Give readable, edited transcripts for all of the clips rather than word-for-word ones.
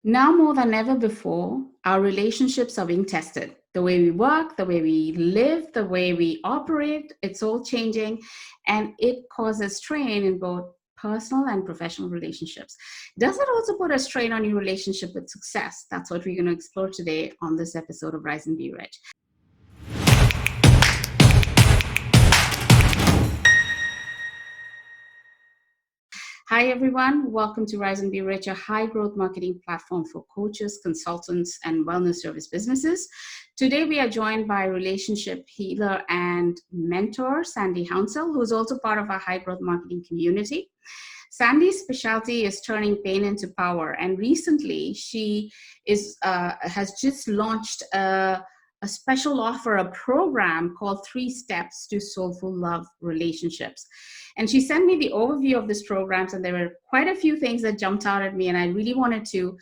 Now more than ever before, our relationships are being tested. The way we work, the way we live, the way we operate, it's all changing, and it causes strain in both personal and professional relationships. Does it also put a strain on your relationship with success? That's what we're going to explore today on this episode of Rise and Be Rich. Hi, everyone. Welcome to Rise and Be Rich, a high growth marketing platform for coaches, consultants, and wellness service businesses. Today, we are joined by relationship healer and mentor, Sandy Hounsell, who is also part of our high growth marketing community. Sandy's specialty is turning pain into power. And recently, she has just launched a special offer, a program called 3 Steps to Soulful Love Relationships. And she sent me the overview of this programs, and there were quite a few things that jumped out at me, and I really wanted to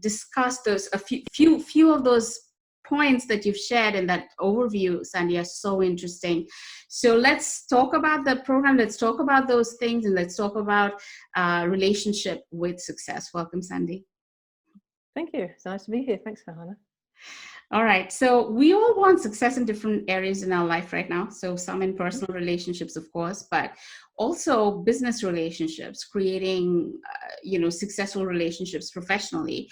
discuss those. A few of those points that you've shared in that overview, Sandy, are so interesting. So let's talk about the program. Let's talk about those things, and let's talk about relationship with success. Welcome, Sandy. Thank you. It's nice to be here. Thanks, Farhana. All right. So we all want success in different areas in our life right now. So some in personal relationships, of course, but also business relationships, creating, successful relationships professionally.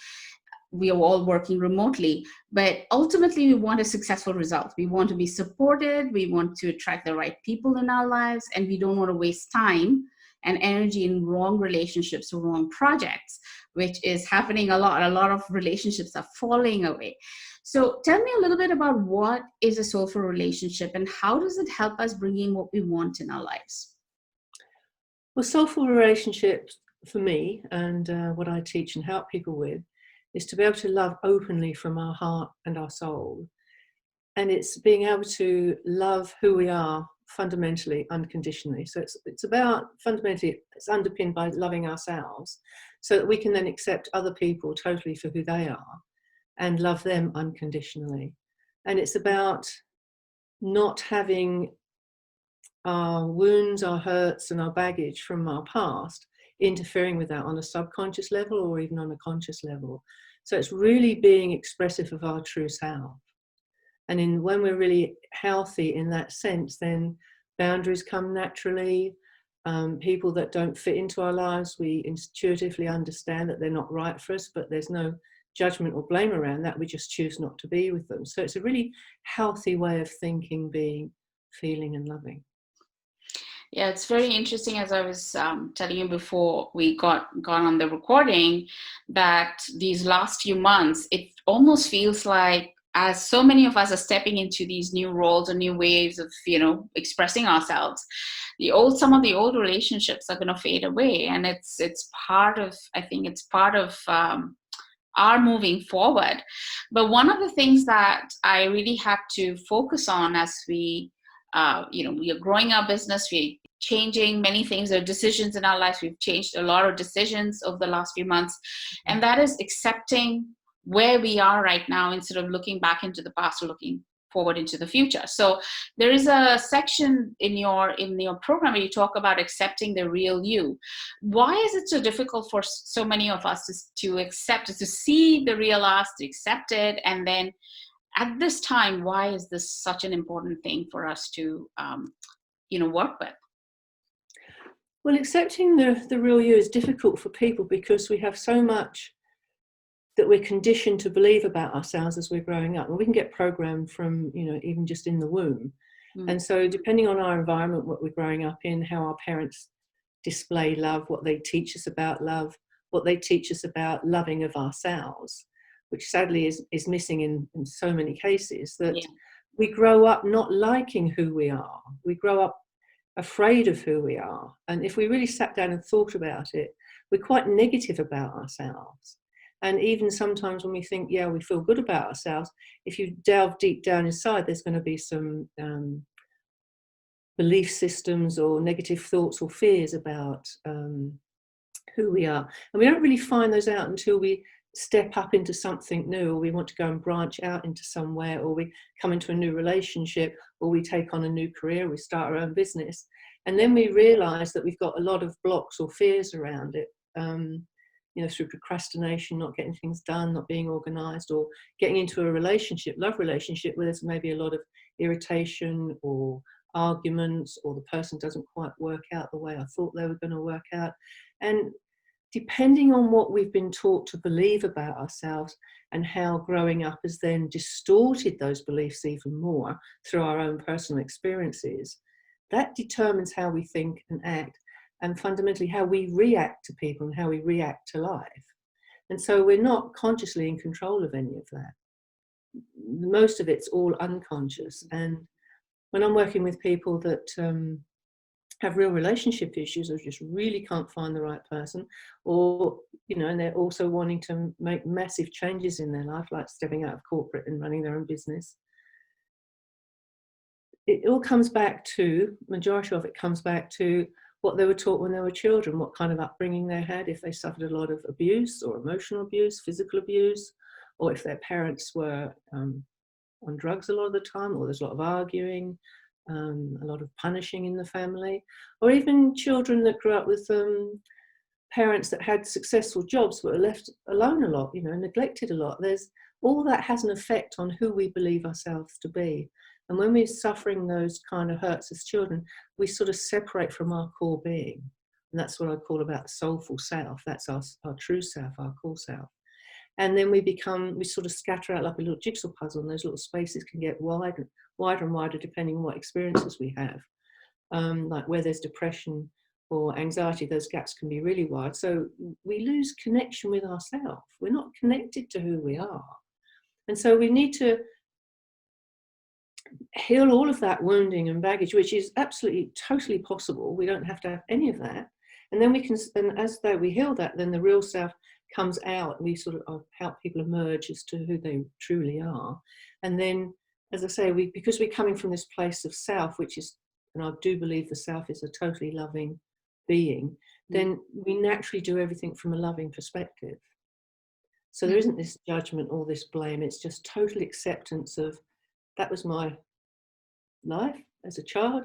We are all working remotely, but ultimately we want a successful result. We want to be supported. We want to attract the right people in our lives, and we don't want to waste time and energy in wrong relationships or wrong projects, which is happening a lot. A lot of relationships are falling away. So tell me a little bit about what is a soulful relationship and how does it help us bring in what we want in our lives? Well, soulful relationships for me, and what I teach and help people with, is to be able to love openly from our heart and our soul. And it's being able to love who we are fundamentally, unconditionally. So it's about, fundamentally, it's underpinned by loving ourselves so that we can then accept other people totally for who they are and love them unconditionally. And it's about not having our wounds, our hurts, and our baggage from our past interfering with that on a subconscious level or even on a conscious level. So it's really being expressive of our true self. And when we're really healthy in that sense, then boundaries come naturally. People that don't fit into our lives, we intuitively understand that they're not right for us, but there's no judgment or blame around that. We just choose not to be with them. So it's a really healthy way of thinking, being, feeling, and loving. Yeah, it's very interesting, as I was telling you before we got on the recording, that these last few months, it almost feels like as so many of us are stepping into these new roles or new ways of, expressing ourselves, some of the old relationships are going to fade away. And it's part of, I think it's part of are moving forward. But one of the things that I really have to focus on as we are growing our business, we're changing many things, there are decisions in our lives, we've changed a lot of decisions over the last few months, and that is accepting where we are right now instead of looking back into the past or looking forward into the future. So there is a section in your program where you talk about accepting the real you. Why is it so difficult for so many of us to accept, to see the real us, to accept it? And then at this time, why is this such an important thing for us to work with? Well, accepting the real you is difficult for people because we have so much that we're conditioned to believe about ourselves as we're growing up. And we can get programmed from, even just in the womb. Mm. And so depending on our environment, what we're growing up in, how our parents display love, what they teach us about love, what they teach us about loving of ourselves, which sadly is missing in so many cases, that we grow up not liking who we are. We grow up afraid of who we are. And if we really sat down and thought about it, we're quite negative about ourselves. And even sometimes when we think, we feel good about ourselves, if you delve deep down inside, there's going to be some belief systems or negative thoughts or fears about who we are. And we don't really find those out until we step up into something new, or we want to go and branch out into somewhere, or we come into a new relationship, or we take on a new career, we start our own business. And then we realize that we've got a lot of blocks or fears around it. through procrastination, not getting things done, not being organized, or getting into a love relationship where there's maybe a lot of irritation or arguments, or the person doesn't quite work out the way I thought they were going to work out. And depending on what we've been taught to believe about ourselves and how growing up has then distorted those beliefs even more through our own personal experiences, that determines how we think and act, and fundamentally how we react to people and how we react to life. And so we're not consciously in control of any of that. Most of it's all unconscious. And when I'm working with people that have real relationship issues, or just really can't find the right person, or and they're also wanting to make massive changes in their life, like stepping out of corporate and running their own business, it all comes back to, majority of it comes back to what they were taught when they were children, what kind of upbringing they had, if they suffered a lot of abuse or emotional abuse, physical abuse, or if their parents were on drugs a lot of the time, or there's a lot of arguing, a lot of punishing in the family, or even children that grew up with parents that had successful jobs but were left alone a lot, neglected a lot. There's all that has an effect on who we believe ourselves to be. And when we're suffering those kind of hurts as children, we sort of separate from our core being. And that's what I call about the soulful self. That's our true self, our core self. And then we sort of scatter out like a little jigsaw puzzle, and those little spaces can get wider and wider depending on what experiences we have. Like where there's depression or anxiety, those gaps can be really wide. So we lose connection with ourselves. We're not connected to who we are. And so we need to heal all of that wounding and baggage, which is absolutely, totally possible. We don't have to have any of that. And then as though we heal that, then the real self comes out. We sort of help people emerge as to who they truly are. And then, as I say, because we're coming from this place of self, which is, and I do believe the self is a totally loving being, then we naturally do everything from a loving perspective. So there isn't this judgment or this blame. It's just total acceptance of, that was my life as a child.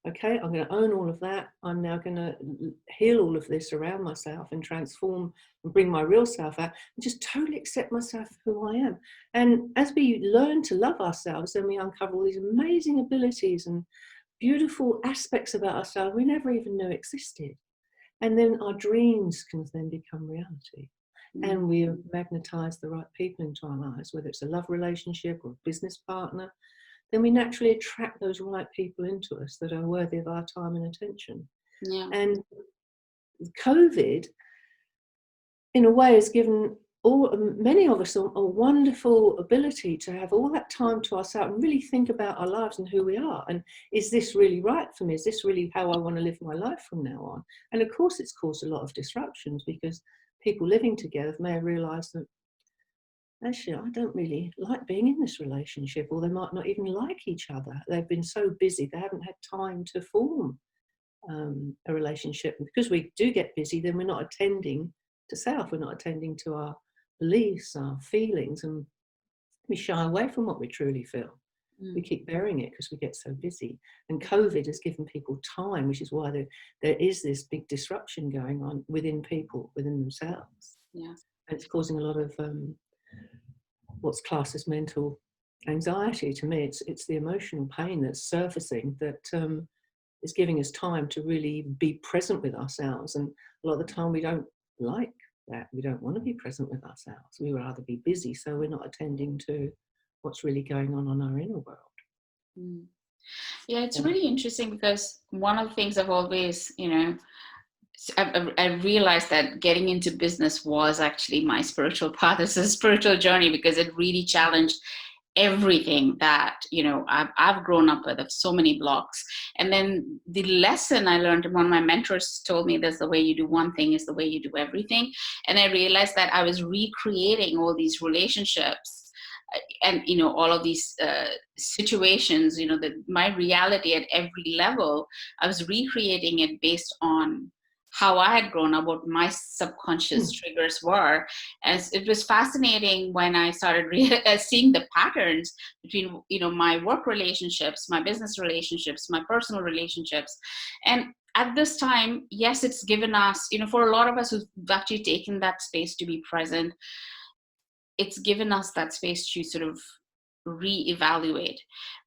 Okay, I'm going to own all of that. I'm now going to heal all of this around myself and transform and bring my real self out and just totally accept myself for who I am. And as we learn to love ourselves, then we uncover all these amazing abilities and beautiful aspects about ourselves we never even knew existed. And then our dreams can then become reality. And we magnetize the right people into our lives, whether it's a love relationship or a business partner. Then we naturally attract those right people into us that are worthy of our time and attention. Yeah. And COVID, in a way, has given many of us a wonderful ability to have all that time to ourselves and really think about our lives and who we are. And is this really right for me? Is this really how I want to live my life from now on? And of course, it's caused a lot of disruptions, because people living together may have realised that, actually, I don't really like being in this relationship, or they might not even like each other. They've been so busy, they haven't had time to form a relationship. And because we do get busy, then we're not attending to self, we're not attending to our beliefs, our feelings, and we shy away from what we truly feel. We keep burying it because we get so busy. And COVID has given people time, which is why there is this big disruption going on within people, within themselves. Yeah. And it's causing a lot of what's classed as mental anxiety. To me, it's the emotional pain that's surfacing that is giving us time to really be present with ourselves. And a lot of the time we don't like that. We don't want to be present with ourselves. We would rather be busy, so we're not attending to what's really going on our inner world. Yeah, it's really interesting, because one of the things I've always, I realized that getting into business was actually my spiritual path. It's a spiritual journey, because it really challenged everything that I've grown up with, of so many blocks. And then the lesson I learned, one of my mentors told me, that's the way you do one thing is the way you do everything. And I realized that I was recreating all these relationships and all of these situations, that my reality at every level, I was recreating it based on how I had grown up, what my subconscious triggers were. And it was fascinating when I started seeing the patterns between, my work relationships, my business relationships, my personal relationships. And at this time, yes, it's given us, for a lot of us who've actually taken that space to be present, it's given us that space to sort of reevaluate.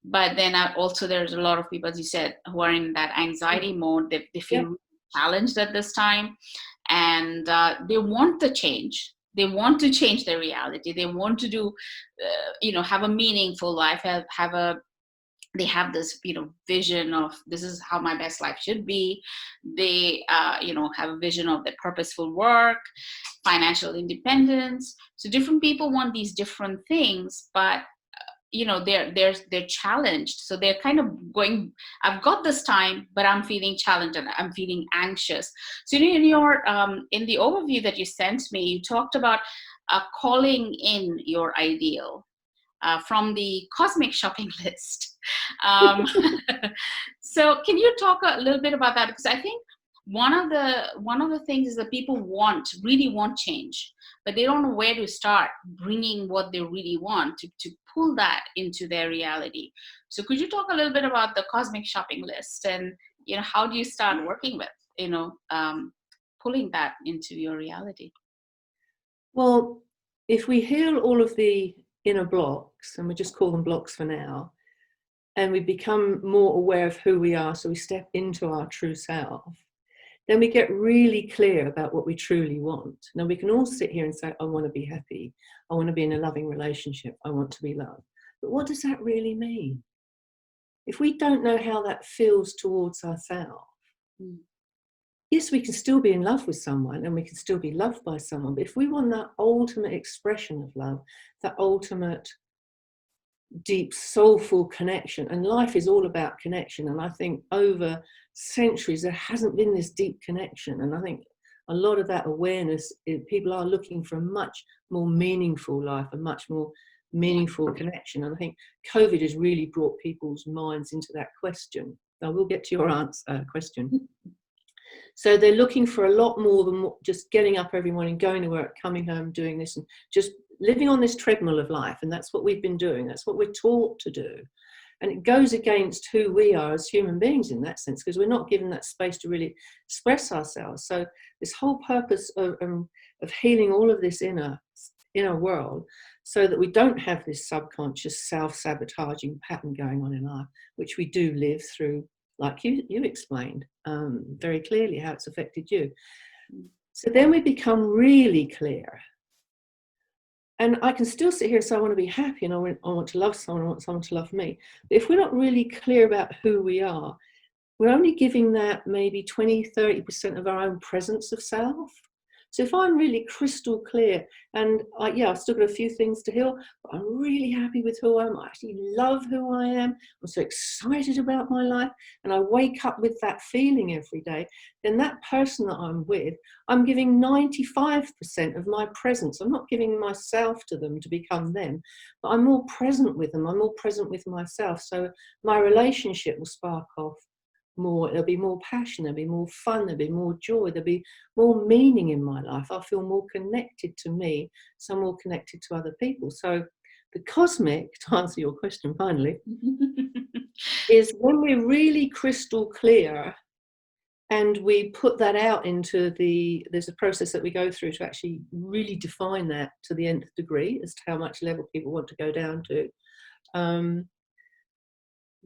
But then also there's a lot of people, as you said, who are in that anxiety mode. They Yeah. feel challenged at this time, and they want the change. They want to change their reality. They want to do, have a meaningful life, have a they have this vision of this is how my best life should be. They have a vision of their purposeful work, financial independence. So different people want these different things, but they're challenged. So they're kind of going, I've got this time, but I'm feeling challenged and I'm feeling anxious. So in your in the overview that you sent me, you talked about calling in your ideal from the cosmic shopping list. Um, so can you talk a little bit about that? Because I think one of the things is that people really want change, but they don't know where to start bringing what they really want to pull that into their reality. So could you talk a little bit about the cosmic shopping list, and how do you start working with pulling that into your reality? Well, if we heal all of the inner blocks, and we just call them blocks for now, and we become more aware of who we are, so we step into our true self, then we get really clear about what we truly want. Now, we can all sit here and say, I want to be happy. I want to be in a loving relationship. I want to be loved. But what does that really mean? If we don't know how that feels towards ourselves, yes, we can still be in love with someone and we can still be loved by someone. But if we want that ultimate expression of love, that ultimate deep soulful connection, and life is all about connection, and I think over centuries there hasn't been this deep connection, and I think a lot of that awareness, people are looking for a much more meaningful life, a much more meaningful connection, and I think COVID has really brought people's minds into that question. I will get to your question. So they're looking for a lot more than just getting up every morning, going to work, coming home, doing this, and just living on this treadmill of life. And that's what we've been doing. That's what we're taught to do. And it goes against who we are as human beings in that sense, because we're not given that space to really express ourselves. So this whole purpose of healing all of this inner world, so that we don't have this subconscious self-sabotaging pattern going on in life, which we do live through, like you explained very clearly how it's affected you. So then we become really clear. And I can still sit here and say, I want to be happy and I want to love someone, I want someone to love me. But if we're not really clear about who we are, we're only giving that maybe 20, 30% of our own presence of self. So if I'm really crystal clear, and I've still got a few things to heal, but I'm really happy with who I am. I actually love who I am. I'm so excited about my life, and I wake up with that feeling every day, then that person that I'm with, I'm giving 95% of my presence. I'm not giving myself to them to become them, but I'm more present with them. I'm more present with myself. So my relationship will spark off more. There'll be more passion, there'll be more fun, there'll be more joy, there'll be more meaning in my life. I'll feel more connected to me, so more connected to other people. So the cosmic, to answer your question finally, is when we're really crystal clear and we put that out into there's a process that we go through to actually really define that to the nth degree as to how much level people want to go down to.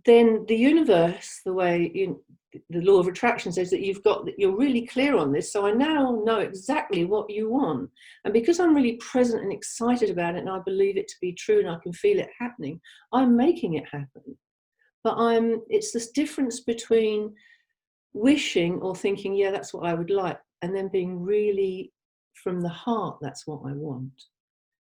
Then the universe, the way the law of attraction says that you're really clear on this. So I now know exactly what you want. And because I'm really present and excited about it, and I believe it to be true and I can feel it happening, I'm making it happen. But it's this difference between wishing or thinking, yeah, that's what I would like, and then being really from the heart, that's what I want,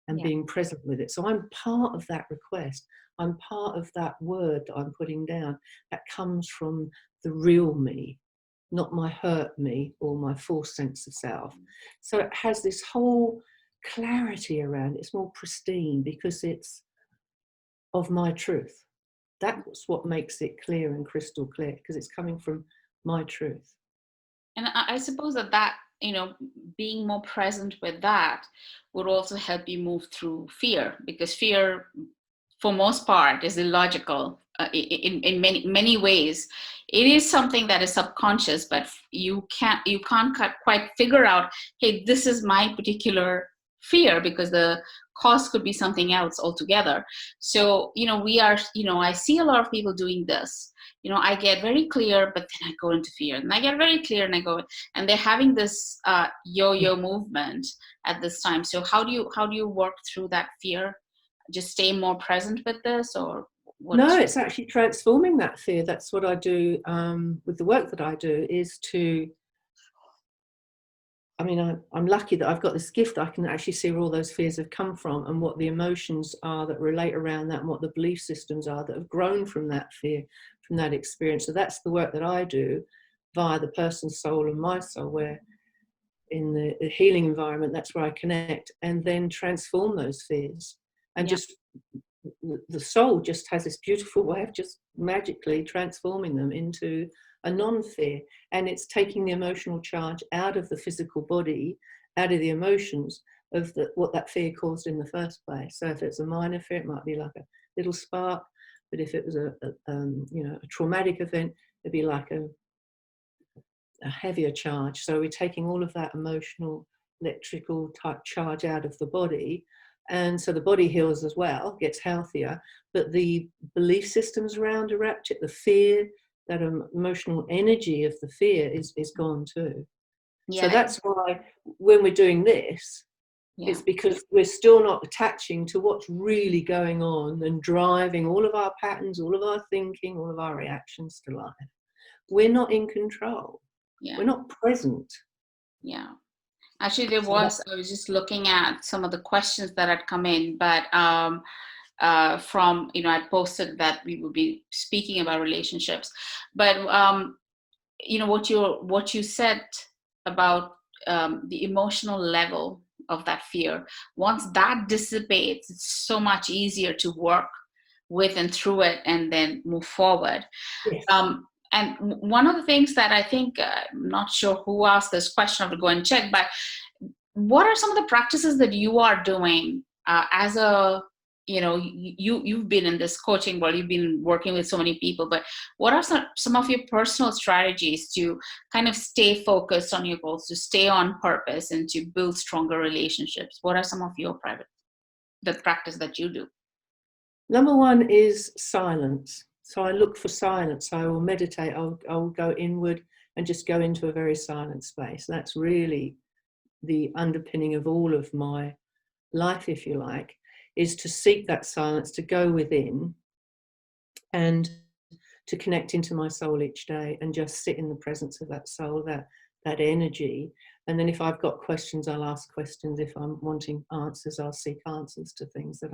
and being present with it. So I'm part of that request. I'm part of that word that I'm putting down that comes from the real me, not my hurt me or my false sense of self. So it has this whole clarity around it. It's more pristine because it's of my truth. That's what makes it clear and crystal clear, because it's coming from my truth. And I suppose that being more present with that would also help you move through fear, because fear for most part is illogical in many ways. It is something that is subconscious, but you can't quite figure out, hey, this is my particular fear, because the cause could be something else altogether. So I see a lot of people doing this. I get very clear, but then I go into fear, and I get very clear, and I go, and they're having this yo-yo movement at this time. So how do you work through that fear? Just stay more present with this, or what? No, it's actually transforming that fear. That's what I do with the work that I do, is to, I mean, I'm lucky that I've got this gift. I can actually see where all those fears have come from, and what the emotions are that relate around that, and what the belief systems are that have grown from that fear, from that experience. So that's the work that I do via the person's soul and my soul, where in the healing environment, that's where I connect and then transform those fears. And Yeah. just the soul just has this beautiful way of just magically transforming them into a non-fear, and it's taking the emotional charge out of the physical body, out of the emotions of what that fear caused in the first place. So if it's a minor fear, it might be like a little spark, but if it was a traumatic event, it'd be like a heavier charge. So we're taking all of that emotional electrical type charge out of the body, and so the body heals as well, gets healthier, but the belief systems around it, the fear, that emotional energy of the fear is gone too. So Yeah. that's why when we're doing this, Yeah. it's because we're still not attaching to what's really going on and driving all of our patterns, all of our thinking, all of our reactions to life. We're not in control. Yeah. We're not present. Yeah. Actually, I was just looking at some of the questions that had come in, but I posted that we would be speaking about relationships, but what you said about the emotional level of that fear. Once that dissipates, it's so much easier to work with and through it, and then move forward. Yes. And one of the things that I think, I'm not sure who asked this question, I have to go and check, but what are some of the practices that you are doing as a, you've been in this coaching world, you've been working with so many people, but what are some of your personal strategies to kind of stay focused on your goals, to stay on purpose, and to build stronger relationships? What are some of your the practice that you do? Number one is silence. So I look for silence. I will meditate. I'll go inward and just go into a very silent space. That's really the underpinning of all of my life, if you like, is to seek that silence, to go within and to connect into my soul each day and just sit in the presence of that soul, that energy. And then if I've got questions, I'll ask questions. If I'm wanting answers, I'll seek answers to things that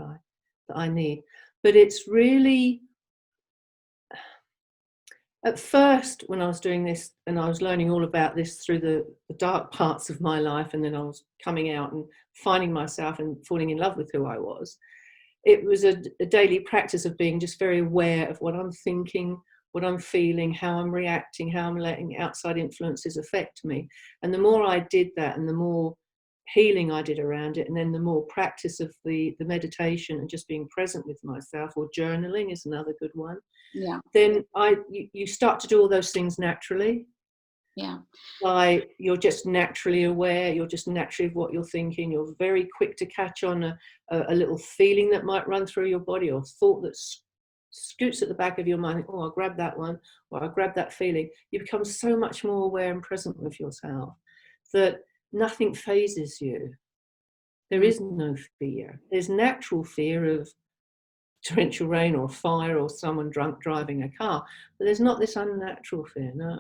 I need. But it's really, at first, when I was doing this and I was learning all about this through the dark parts of my life, and then I was coming out and finding myself and falling in love with who I was, it was a daily practice of being just very aware of what I'm thinking, what I'm feeling, how I'm reacting, how I'm letting outside influences affect me. And the more I did that, and the more healing I did around it, and then the more practice of the meditation and just being present with myself, or journaling is another good one. Yeah. Then you start to do all those things naturally. Yeah. You're just naturally aware, you're just naturally of what you're thinking, you're very quick to catch on a little feeling that might run through your body, or thought that scoots at the back of your mind. Oh, I'll grab that one, or I'll grab that feeling. You become so much more aware and present with yourself that nothing phases you. There is no fear. There's natural fear of torrential rain or fire or someone drunk driving a car, but there's not this unnatural fear. No,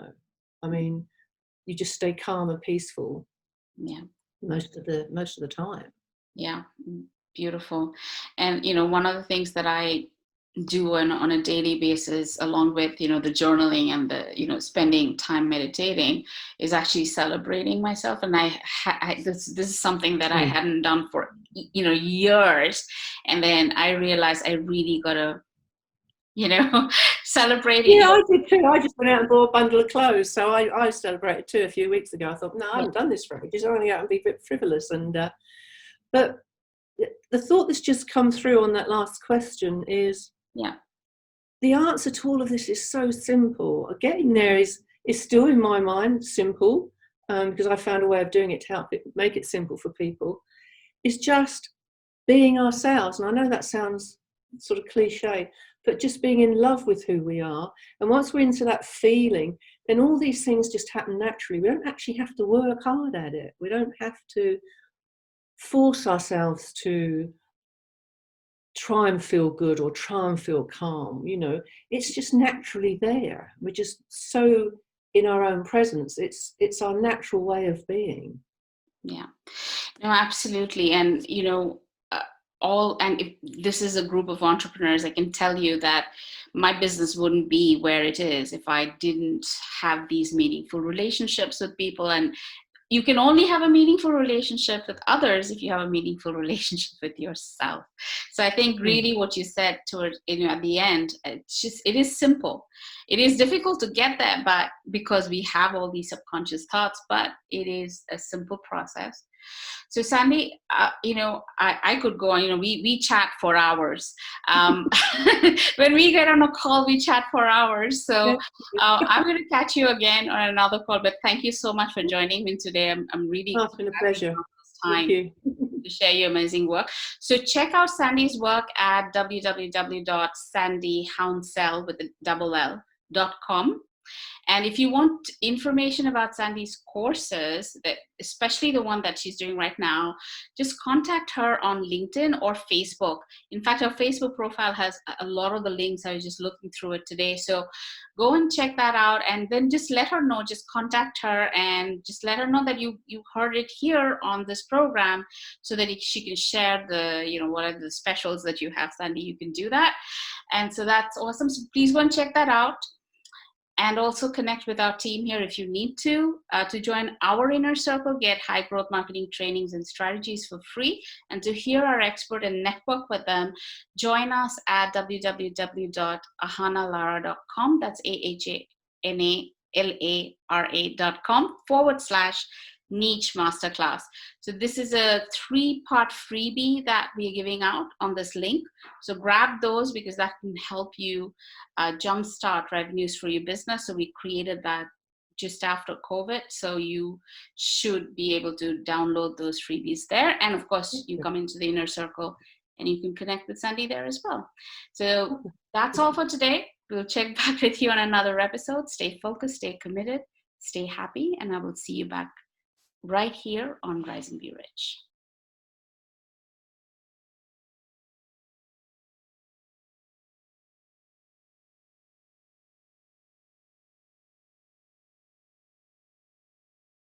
I mean, you just stay calm and peaceful. Yeah. Most of the time. Yeah. Beautiful. And one of the things that I do on a daily basis, along with the journaling and the spending time meditating, is actually celebrating myself. And this is something that I hadn't done for years, and then I realized I really gotta celebrate. Yeah, I did too. I just went out and bought a bundle of clothes, so I celebrated too a few weeks ago. I thought, no, I haven't done this for ages. I'm only out and be a bit frivolous, and but the thought that's just come through on that last question is, Yeah. the answer to all of this is so simple. Getting there is still in my mind simple, because I found a way of doing it to help make it simple for people. It's just being ourselves. And I know that sounds sort of cliche, but just being in love with who we are. And once we're into that feeling, then all these things just happen naturally. We don't actually have to work hard at it. We don't have to force ourselves to try and feel good or try and feel calm. It's just naturally there. We're just so in our own presence. It's our natural way of being. Yeah, no, absolutely. And, and if this is a group of entrepreneurs, I can tell you that my business wouldn't be where it is if I didn't have these meaningful relationships with people. And you can only have a meaningful relationship with others if you have a meaningful relationship with yourself. So I think really what you said toward, at the end, it is simple. It is difficult to get there, but because we have all these subconscious thoughts, but it is a simple process. So Sandy, I could go on, we chat for hours. When we get on a call, we chat for hours. So I'm going to catch you again on another call, but thank you so much for joining me today. I'm really it's been a pleasure. Time Thank you. to share your amazing work. So check out Sandy's work at www.sandyhounsell with a double L.com. And if you want information about Sandy's courses, especially the one that she's doing right now, just contact her on LinkedIn or Facebook. In fact, her Facebook profile has a lot of the links. I was just looking through it today. So go and check that out, and then just let her know, just contact her and just let her know that you heard it here on this program, so that she can share what are the specials that you have, Sandy. You can do that. And so that's awesome. So please go and check that out. And also connect with our team here if you need to join our inner circle, get high growth marketing trainings and strategies for free. And to hear our expert and network with them, join us at www.ahanalara.com. That's AHANALARA.com/niche masterclass. So this is a 3-part freebie that we are giving out on this link. So grab those, because that can help you jumpstart revenues for your business. So we created that just after COVID. So you should be able to download those freebies there. And of course, you come into the inner circle and you can connect with Sandy there as well. So that's all for today. We'll check back with you on another episode. Stay focused, stay committed, stay happy, and I will see you back right here on Rise and Be Rich.